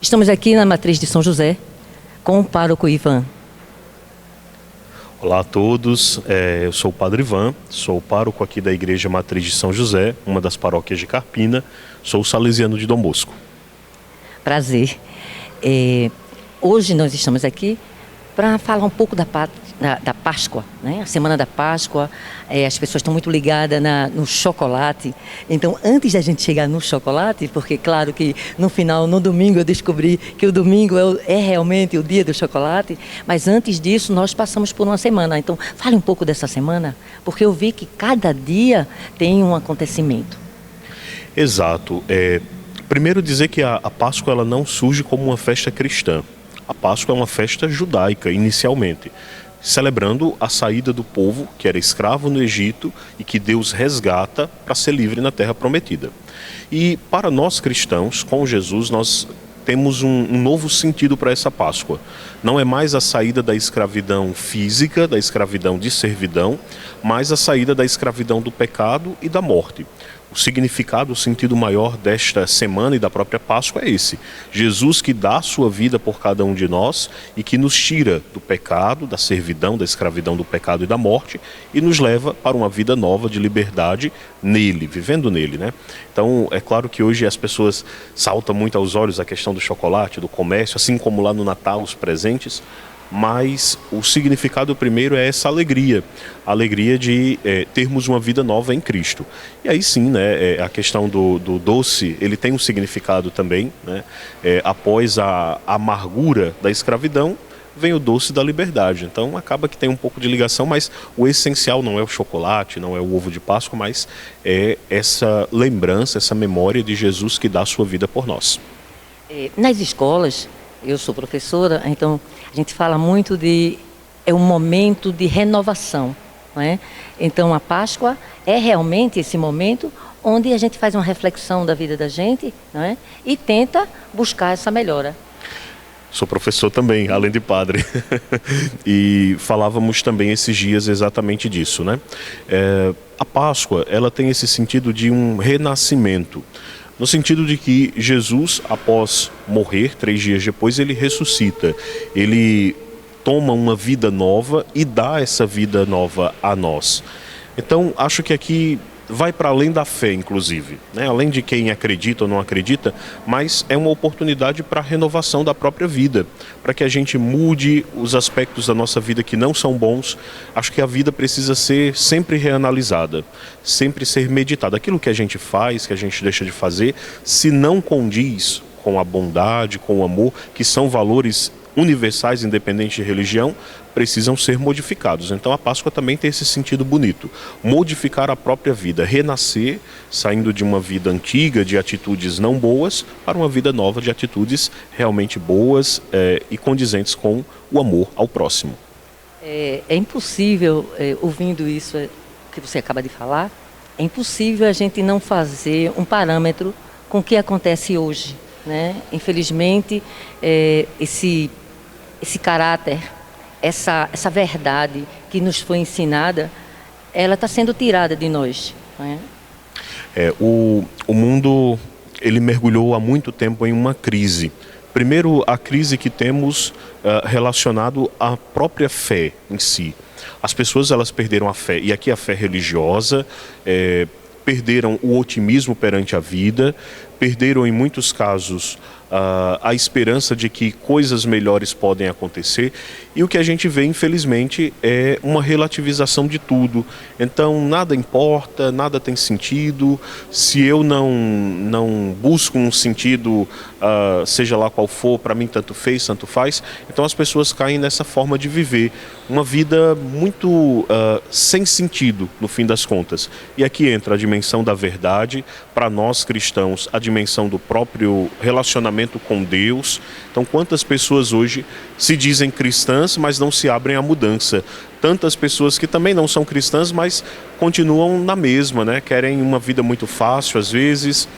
Estamos aqui na Matriz de São José com o pároco Ivan. Olá a todos, eu sou o Padre Ivan, sou o pároco aqui da Igreja Matriz de São José, uma das paróquias de Carpina, sou salesiano de Dom Bosco. Prazer. Hoje nós estamos aqui para falar um pouco da Páscoa, né? A Semana da Páscoa, as pessoas estão muito ligadas no chocolate. Então, antes da gente chegar no chocolate, porque claro que no final, no domingo, eu descobri que o domingo é realmente o dia do chocolate, mas antes disso nós passamos por uma semana. Então, fale um pouco dessa semana, porque eu vi que cada dia tem um acontecimento. Exato. Primeiro dizer que a Páscoa ela não surge como uma festa cristã. A Páscoa é uma festa judaica, inicialmente, celebrando a saída do povo que era escravo no Egito e que Deus resgata para ser livre na Terra Prometida. E para nós cristãos, com Jesus, nós temos um novo sentido para essa Páscoa. Não é mais a saída da escravidão física, da escravidão de servidão, mas a saída da escravidão do pecado e da morte. O significado, o sentido maior desta semana e da própria Páscoa é esse. Jesus que dá a sua vida por cada um de nós e que nos tira do pecado, da servidão, da escravidão do pecado e da morte e nos leva para uma vida nova de liberdade nele, vivendo nele, né? Então, é claro que hoje as pessoas saltam muito aos olhos a questão do chocolate, do comércio, assim como lá no Natal, os presentes, mas o significado primeiro é essa alegria, a alegria de termos uma vida nova em Cristo. E aí sim, né, a questão do doce, ele tem um significado também, né? Após a amargura da escravidão, vem o doce da liberdade. Então acaba que tem um pouco de ligação, mas o essencial não é o chocolate, não é o ovo de Páscoa, mas é essa lembrança, essa memória de Jesus que dá a sua vida por nós. Nas escolas, eu sou professora, então a gente fala muito é um momento de renovação, não é? Então a Páscoa é realmente esse momento onde a gente faz uma reflexão da vida da gente, não é? E tenta buscar essa melhora. Sou professor também, além de padre. E falávamos também esses dias exatamente disso, né? A Páscoa, ela tem esse sentido de um renascimento. No sentido de que Jesus, após morrer, 3 dias depois, ele ressuscita. Ele toma uma vida nova e dá essa vida nova a nós. Então, acho que aqui vai para além da fé, inclusive, né? Além de quem acredita ou não acredita, mas é uma oportunidade para a renovação da própria vida, para que a gente mude os aspectos da nossa vida que não são bons. Acho que a vida precisa ser sempre reanalisada, sempre ser meditada. Aquilo que a gente faz, que a gente deixa de fazer, se não condiz com a bondade, com o amor, que são valores universais, independente de religião, precisam ser modificados. Então a Páscoa também tem esse sentido bonito. Modificar a própria vida, renascer, saindo de uma vida antiga, de atitudes não boas, para uma vida nova de atitudes realmente boas e condizentes com o amor ao próximo. É impossível, ouvindo isso que você acaba de falar, é impossível a gente não fazer um parâmetro com o que acontece hoje, né? Infelizmente, esse caráter, essa verdade que nos foi ensinada, ela está sendo tirada de nós, né? O mundo, ele mergulhou há muito tempo em uma crise. Primeiro, a crise que temos relacionado à própria fé em si. As pessoas, elas perderam a fé, e aqui a fé religiosa, perderam o otimismo perante a vida, perderam em muitos casos a esperança de que coisas melhores podem acontecer, e o que a gente vê, infelizmente, é uma relativização de tudo. Então nada importa, nada tem sentido, se eu não busco um sentido, seja lá qual for, para mim tanto fez, tanto faz. Então as pessoas caem nessa forma de viver uma vida muito sem sentido, no fim das contas. E aqui entra a dimensão da verdade, para nós cristãos, a dimensão do próprio relacionamento com Deus. Então quantas pessoas hoje se dizem cristãs, mas não se abrem à mudança? Tantas pessoas que também não são cristãs, mas continuam na mesma, né? Querem uma vida muito fácil às vezes,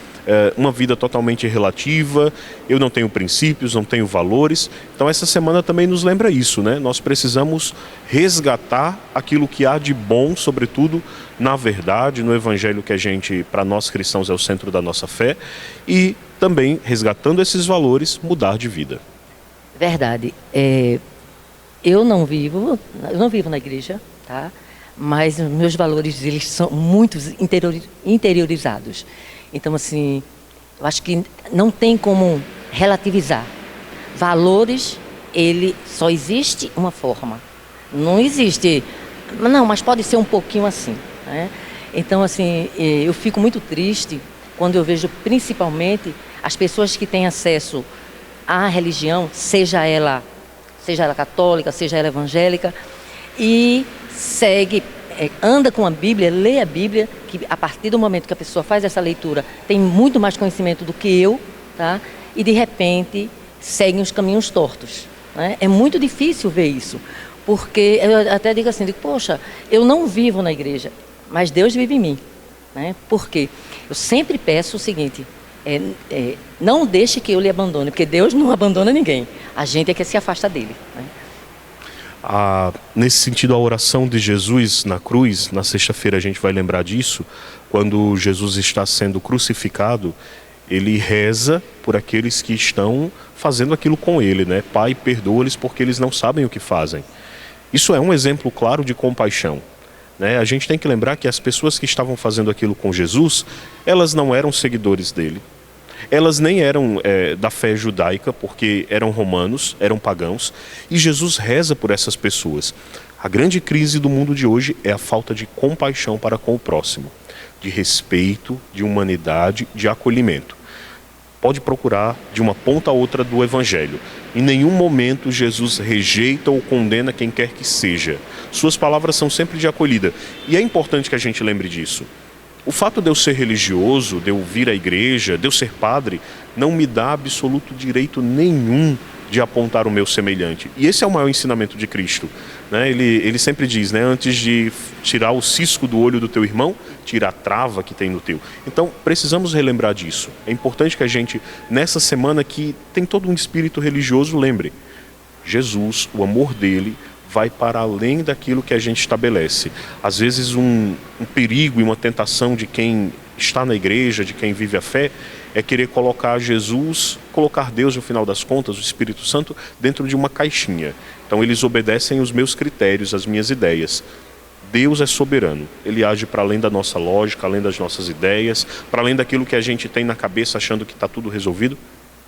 uma vida totalmente relativa, eu não tenho princípios, não tenho valores. Então essa semana também nos lembra isso, né? Nós precisamos resgatar aquilo que há de bom, sobretudo na verdade, no evangelho que a gente, para nós cristãos, é o centro da nossa fé, e também, resgatando esses valores, mudar de vida. Verdade. Eu não vivo na igreja, tá? Mas os meus valores, eles são muito interiorizados. Então, assim, eu acho que não tem como relativizar. Valores, ele só existe uma forma. Não existe, não, mas pode ser um pouquinho assim, né? Então, assim, eu fico muito triste quando eu vejo, principalmente, as pessoas que têm acesso à religião, seja ela católica, seja ela evangélica, e segue, anda com a Bíblia, lê a Bíblia, que a partir do momento que a pessoa faz essa leitura, tem muito mais conhecimento do que eu, tá? E de repente seguem os caminhos tortos, né? É muito difícil ver isso, porque eu até digo assim, poxa, eu não vivo na igreja, mas Deus vive em mim, né? Por quê? Eu sempre peço o seguinte, não deixe que eu lhe abandone, porque Deus não abandona ninguém, a gente é que se afasta dele, né? Nesse sentido, a oração de Jesus na cruz, na sexta-feira a gente vai lembrar disso, quando Jesus está sendo crucificado, ele reza por aqueles que estão fazendo aquilo com ele, né? Pai, perdoa-lhes porque eles não sabem o que fazem. Isso é um exemplo claro de compaixão, né? A gente tem que lembrar que as pessoas que estavam fazendo aquilo com Jesus, elas não eram seguidores dele. Elas nem eram da fé judaica, porque eram romanos, eram pagãos, e Jesus reza por essas pessoas. A grande crise do mundo de hoje é a falta de compaixão para com o próximo, de respeito, de humanidade, de acolhimento. Pode procurar de uma ponta a outra do Evangelho. Em nenhum momento Jesus rejeita ou condena quem quer que seja. Suas palavras são sempre de acolhida. E é importante que a gente lembre disso. O fato de eu ser religioso, de eu vir à igreja, de eu ser padre, não me dá absoluto direito nenhum de apontar o meu semelhante. E esse é o maior ensinamento de Cristo, né? Ele sempre diz, né? Antes de tirar o cisco do olho do teu irmão, tira a trava que tem no teu. Então, precisamos relembrar disso. É importante que a gente, nessa semana que tem todo um espírito religioso, lembre. Jesus, o amor dele, vai para além daquilo que a gente estabelece. Às vezes um perigo e uma tentação de quem está na igreja, de quem vive a fé, é querer colocar Jesus, colocar Deus no final das contas, o Espírito Santo, dentro de uma caixinha. Então eles obedecem os meus critérios, as minhas ideias. Deus é soberano, ele age para além da nossa lógica, além das nossas ideias, para além daquilo que a gente tem na cabeça achando que está tudo resolvido,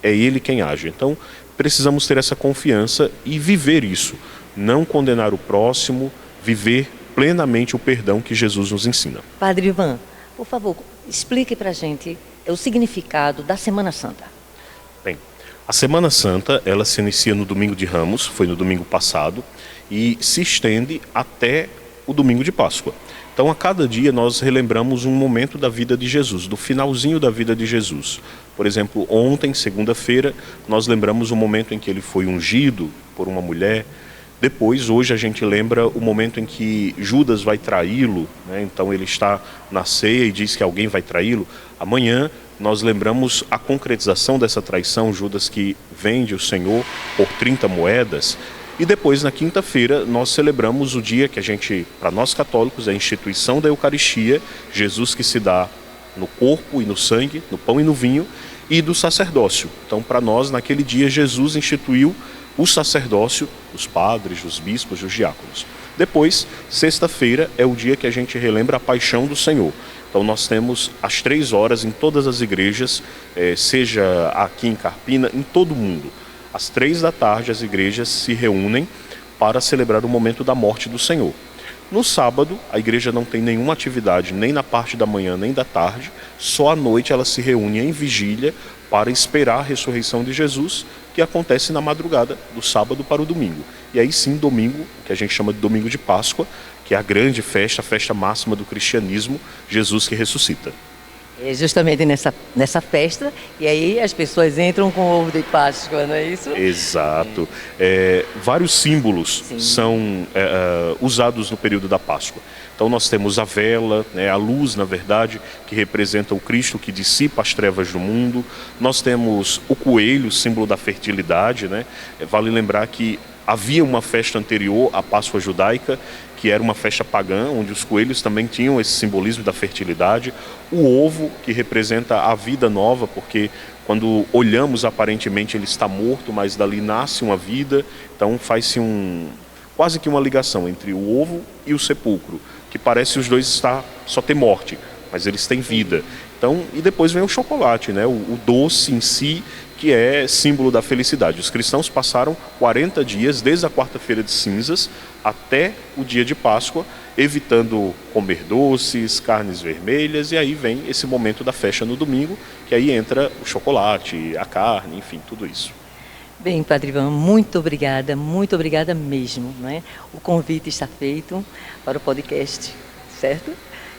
é ele quem age. Então precisamos ter essa confiança e viver isso. Não condenar o próximo, viver plenamente o perdão que Jesus nos ensina. Padre Ivan, por favor, explique para a gente o significado da Semana Santa. Bem, a Semana Santa, ela se inicia no Domingo de Ramos, foi no domingo passado, e se estende até o Domingo de Páscoa. Então, a cada dia nós relembramos um momento da vida de Jesus, do finalzinho da vida de Jesus. Por exemplo, ontem, segunda-feira, nós lembramos o momento em que ele foi ungido por uma mulher. Depois, hoje, a gente lembra o momento em que Judas vai traí-lo, né? Então ele está na ceia e diz que alguém vai traí-lo. Amanhã nós lembramos a concretização dessa traição, Judas que vende o Senhor por 30 moedas. E depois, na quinta-feira, nós celebramos o dia que a gente, para nós católicos, é a instituição da Eucaristia, Jesus que se dá no corpo e no sangue, no pão e no vinho, e do sacerdócio. Então, para nós, naquele dia, Jesus instituiu o sacerdócio, os padres, os bispos e os diáconos. Depois, sexta-feira, é o dia que a gente relembra a paixão do Senhor. Então nós temos às 3 horas em todas as igrejas, seja aqui em Carpina, em todo o mundo. Às 3 da tarde as igrejas se reúnem para celebrar o momento da morte do Senhor. No sábado, a igreja não tem nenhuma atividade, nem na parte da manhã, nem da tarde. Só à noite ela se reúne em vigília para esperar a ressurreição de Jesus, que acontece na madrugada do sábado para o domingo. E aí sim, domingo, que a gente chama de domingo de Páscoa, que é a grande festa, a festa máxima do cristianismo, Jesus que ressuscita. É justamente nessa festa, e aí as pessoas entram com o ovo de Páscoa, não é isso? Exato. Vários símbolos são usados no período da Páscoa. Então nós temos a vela, né, a luz, na verdade, que representa o Cristo que dissipa as trevas do mundo. Nós temos o coelho, símbolo da fertilidade, né? Vale lembrar que havia uma festa anterior à Páscoa judaica, que era uma festa pagã, onde os coelhos também tinham esse simbolismo da fertilidade. O ovo, que representa a vida nova, porque quando olhamos, aparentemente ele está morto, mas dali nasce uma vida. Então faz-se quase que uma ligação entre o ovo e o sepulcro, que parece os dois só ter morte, mas eles têm vida. Então, e depois vem o chocolate, né? O doce em si, que é símbolo da felicidade. Os cristãos passaram 40 dias, desde a quarta-feira de cinzas até o dia de Páscoa, evitando comer doces, carnes vermelhas, e aí vem esse momento da festa no domingo, que aí entra o chocolate, a carne, enfim, tudo isso. Bem, Padre Ivan, muito obrigada mesmo, né? O convite está feito para o podcast, certo?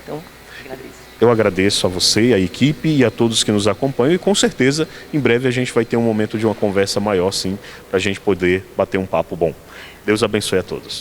Então, agradeço. Eu agradeço a você, a equipe e a todos que nos acompanham, e com certeza em breve a gente vai ter um momento de uma conversa maior, sim, para a gente poder bater um papo bom. Deus abençoe a todos.